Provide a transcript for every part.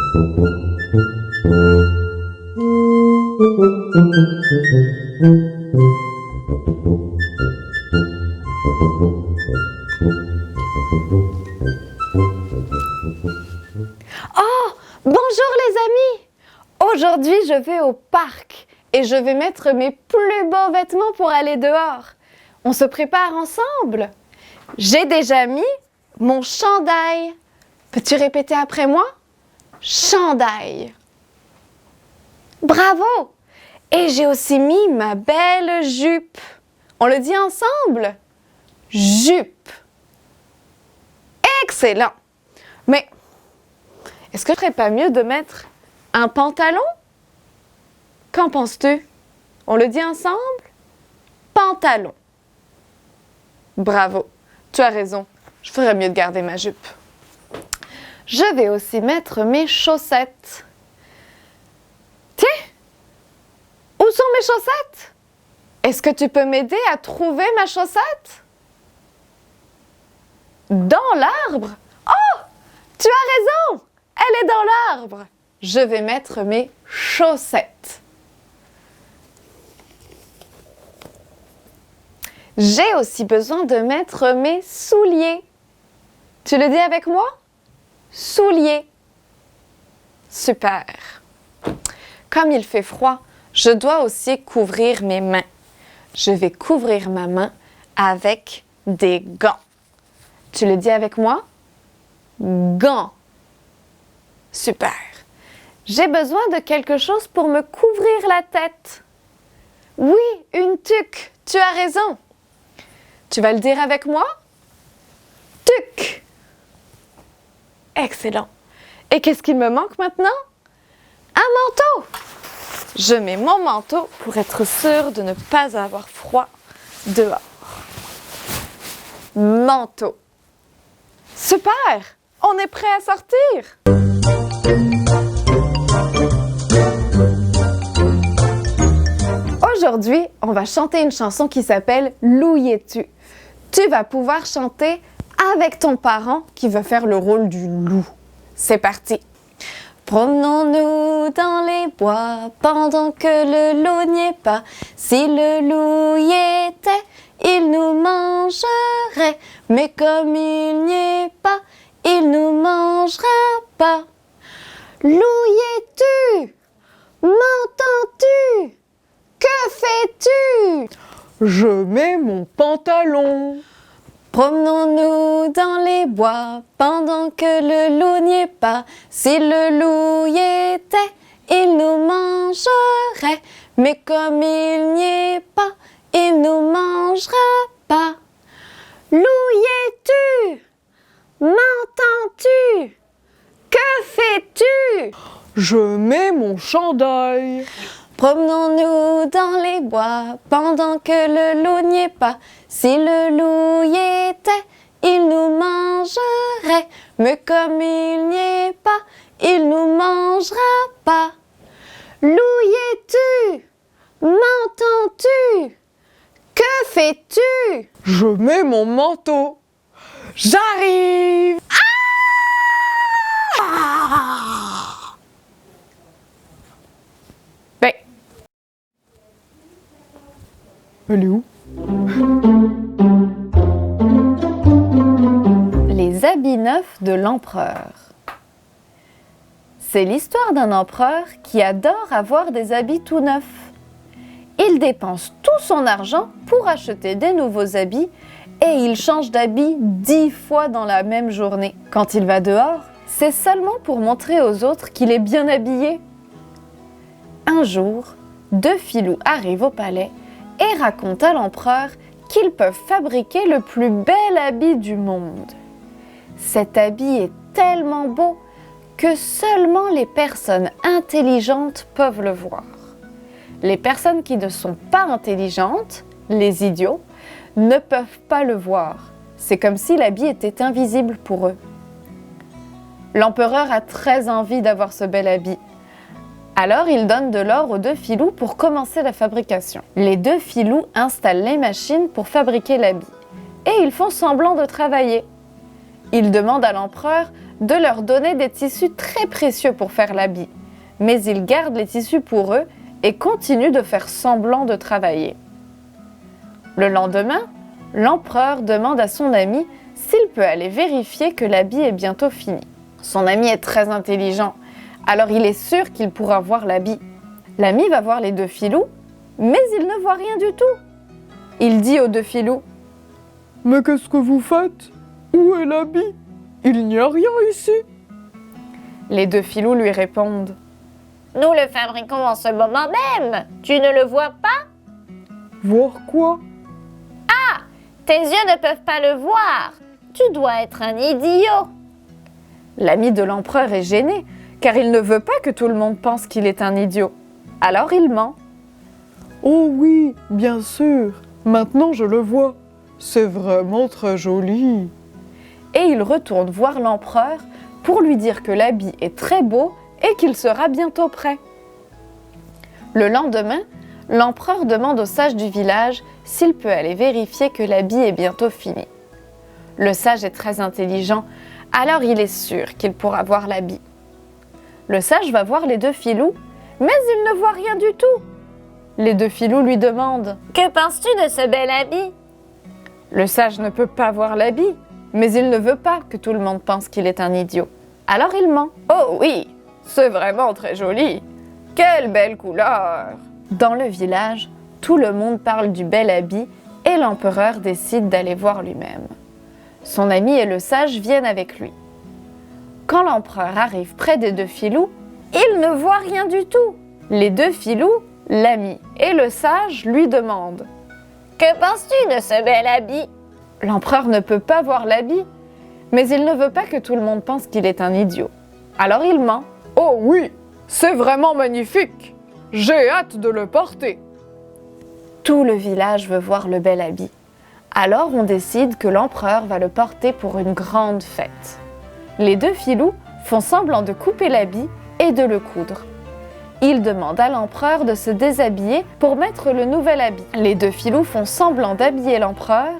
Oh, bonjour les amis! Aujourd'hui, je vais au parc et je vais mettre mes plus beaux vêtements pour aller dehors. On se prépare ensemble. J'ai déjà mis mon chandail. Peux-tu répéter après moi? Chandail. Bravo! Et j'ai aussi mis ma belle jupe. On le dit ensemble? Jupe. Excellent! Mais est-ce que ce serait pas mieux de mettre un pantalon? Qu'en penses-tu? On le dit ensemble? Pantalon. Bravo, tu as raison. Je ferais mieux de garder ma jupe. Je vais aussi mettre mes chaussettes. Tiens, où sont mes chaussettes? Est-ce que tu peux m'aider à trouver ma chaussette? Dans l'arbre? Oh, tu as raison! Elle est dans l'arbre. Je vais mettre mes chaussettes. J'ai aussi besoin de mettre mes souliers. Tu le dis avec moi? Souliers. Super. Comme il fait froid, je dois aussi couvrir mes mains. Je vais couvrir ma main avec des gants. Tu le dis avec moi? Gants. Super. J'ai besoin de quelque chose pour me couvrir la tête. Oui, une tuque. Tu as raison. Tu vas le dire avec moi? Tuque. Excellent. Et qu'est-ce qu'il me manque maintenant? Un manteau. Je mets mon manteau pour être sûre de ne pas avoir froid dehors. Manteau. Super. On est prêt à sortir. Aujourd'hui, on va chanter une chanson qui s'appelle « Louis-tu ». Tu vas pouvoir chanter avec ton parent qui va faire le rôle du loup. C'est parti! Promenons-nous dans les bois pendant que le loup n'y est pas. Si le loup y était, il nous mangerait. Mais comme il n'y est pas, il nous mangera pas. Loup y es-tu? M'entends-tu? Que fais-tu? Je mets mon pantalon. Promenons-nous dans les bois pendant que le loup n'y est pas. Si le loup y était, il nous mangerait. Mais comme il n'y est pas, il nous mangera pas. Loup y es-tu? M'entends-tu? Que fais-tu? Je mets mon chandail. Promenons-nous dans les bois pendant que le loup n'y est pas. Si le loup y était, il nous mangerait. Mais comme il n'y est pas, il nous mangera pas. Loup y es-tu? M'entends-tu? Que fais-tu? Je mets mon manteau. J'arrive! Ben, Elle est où? les habits neufs de l'empereur. C'est l'histoire d'un empereur qui adore avoir des habits tout neufs. Il dépense tout son argent pour acheter des nouveaux habits et il change d'habit 10 fois dans la même journée. Quand il va dehors, c'est seulement pour montrer aux autres qu'il est bien habillé. Un jour, deux filous arrivent au palais et racontent à l'empereur qu'ils peuvent fabriquer le plus bel habit du monde. Cet habit est tellement beau que seulement les personnes intelligentes peuvent le voir. Les personnes qui ne sont pas intelligentes, les idiots, ne peuvent pas le voir. C'est comme si l'habit était invisible pour eux. L'empereur a très envie d'avoir ce bel habit. Alors il donne de l'or aux deux filous pour commencer la fabrication. Les deux filous installent les machines pour fabriquer l'habit. Et ils font semblant de travailler. Il demande à l'empereur de leur donner des tissus très précieux pour faire l'habit, mais ils gardent les tissus pour eux et continuent de faire semblant de travailler. Le lendemain, l'empereur demande à son ami s'il peut aller vérifier que l'habit est bientôt fini. Son ami est très intelligent, alors il est sûr qu'il pourra voir l'habit. L'ami va voir les deux filous, mais il ne voit rien du tout. Il dit aux deux filous: « Mais qu'est-ce que vous faites? Où est l'habit? Il n'y a rien ici. » Les deux filous lui répondent: « Nous le fabriquons en ce moment même. Tu ne le vois pas? » « Voir quoi? » Tes yeux ne peuvent pas le voir. Tu dois être un idiot. » L'ami de l'empereur est gêné, car il ne veut pas que tout le monde pense qu'il est un idiot. Alors il ment. « Oh oui, bien sûr. Maintenant je le vois. C'est vraiment très joli. » Et il retourne voir l'empereur pour lui dire que l'habit est très beau et qu'il sera bientôt prêt. Le lendemain, l'empereur demande au sage du village s'il peut aller vérifier que l'habit est bientôt fini. Le sage est très intelligent, alors il est sûr qu'il pourra voir l'habit. Le sage va voir les deux filous, mais il ne voit rien du tout. Les deux filous lui demandent: « Que penses-tu de ce bel habit? » Le sage ne peut pas voir l'habit, mais il ne veut pas que tout le monde pense qu'il est un idiot. Alors il ment. « Oh oui, c'est vraiment très joli. Quelle belle couleur !» Dans le village, tout le monde parle du bel habit et l'empereur décide d'aller voir lui-même. Son ami et le sage viennent avec lui. Quand l'empereur arrive près des deux filous, il ne voit rien du tout. Les deux filous, l'ami et le sage, lui demandent: « Que penses-tu de ce bel habit? » L'empereur ne peut pas voir l'habit, mais il ne veut pas que tout le monde pense qu'il est un idiot. Alors il ment. « Oh oui, c'est vraiment magnifique. J'ai hâte de le porter. » Tout le village veut voir le bel habit. Alors on décide que l'empereur va le porter pour une grande fête. Les deux filous font semblant de couper l'habit et de le coudre. Ils demandent à l'empereur de se déshabiller pour mettre le nouvel habit. Les deux filous font semblant d'habiller l'empereur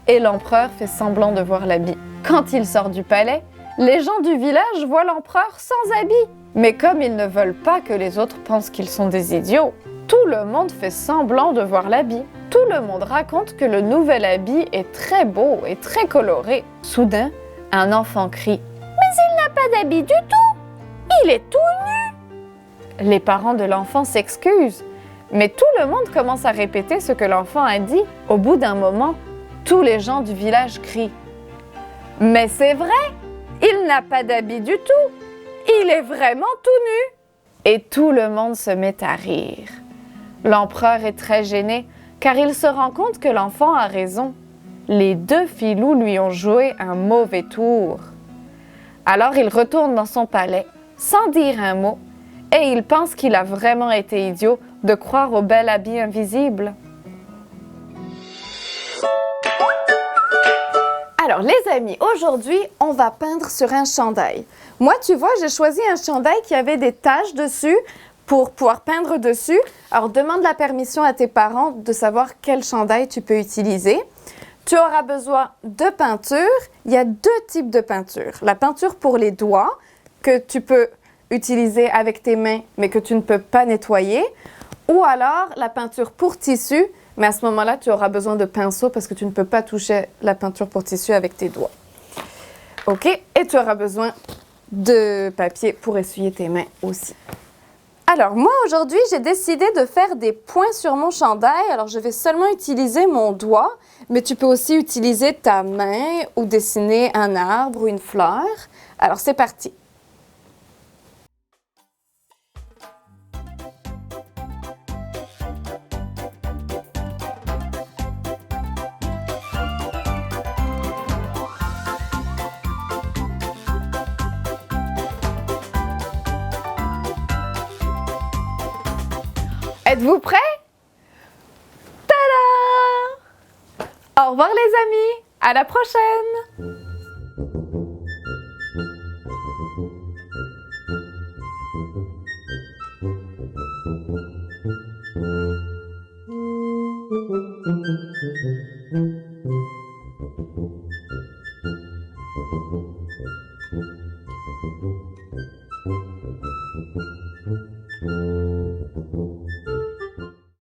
et l'empereur fait semblant de voir l'habit. Quand il sort du palais, les gens du village voient l'empereur sans habit. Mais comme ils ne veulent pas que les autres pensent qu'ils sont des idiots, tout le monde fait semblant de voir l'habit. Tout le monde raconte que le nouvel habit est très beau et très coloré. Soudain, un enfant crie: « Mais il n'a pas d'habit du tout. Il est tout nu. » Les parents de l'enfant s'excusent, mais tout le monde commence à répéter ce que l'enfant a dit. Au bout d'un moment, tous les gens du village crient: « Mais c'est vrai, il n'a pas d'habit du tout. Il est vraiment tout nu. » Et tout le monde se met à rire. L'empereur est très gêné car il se rend compte que l'enfant a raison. Les deux filous lui ont joué un mauvais tour. Alors il retourne dans son palais sans dire un mot et il pense qu'il a vraiment été idiot de croire au bel habit invisible. Alors les amis, aujourd'hui on va peindre sur un chandail. Moi tu vois, j'ai choisi un chandail qui avait des taches dessus pour pouvoir peindre dessus. Alors demande la permission à tes parents de savoir quel chandail tu peux utiliser. Tu auras besoin de peinture. Il y a deux types de peinture. La peinture pour les doigts que tu peux utiliser avec tes mains mais que tu ne peux pas nettoyer. Ou alors la peinture pour tissu. Mais à ce moment-là, tu auras besoin de pinceau parce que tu ne peux pas toucher la peinture pour tissu avec tes doigts. OK? Et tu auras besoin de papier pour essuyer tes mains aussi. Alors, moi, aujourd'hui, j'ai décidé de faire des points sur mon chandail. Alors, je vais seulement utiliser mon doigt, mais tu peux aussi utiliser ta main ou dessiner un arbre ou une fleur. Alors, c'est parti. Êtes-vous prêts? Tada! Au revoir les amis, à la prochaine!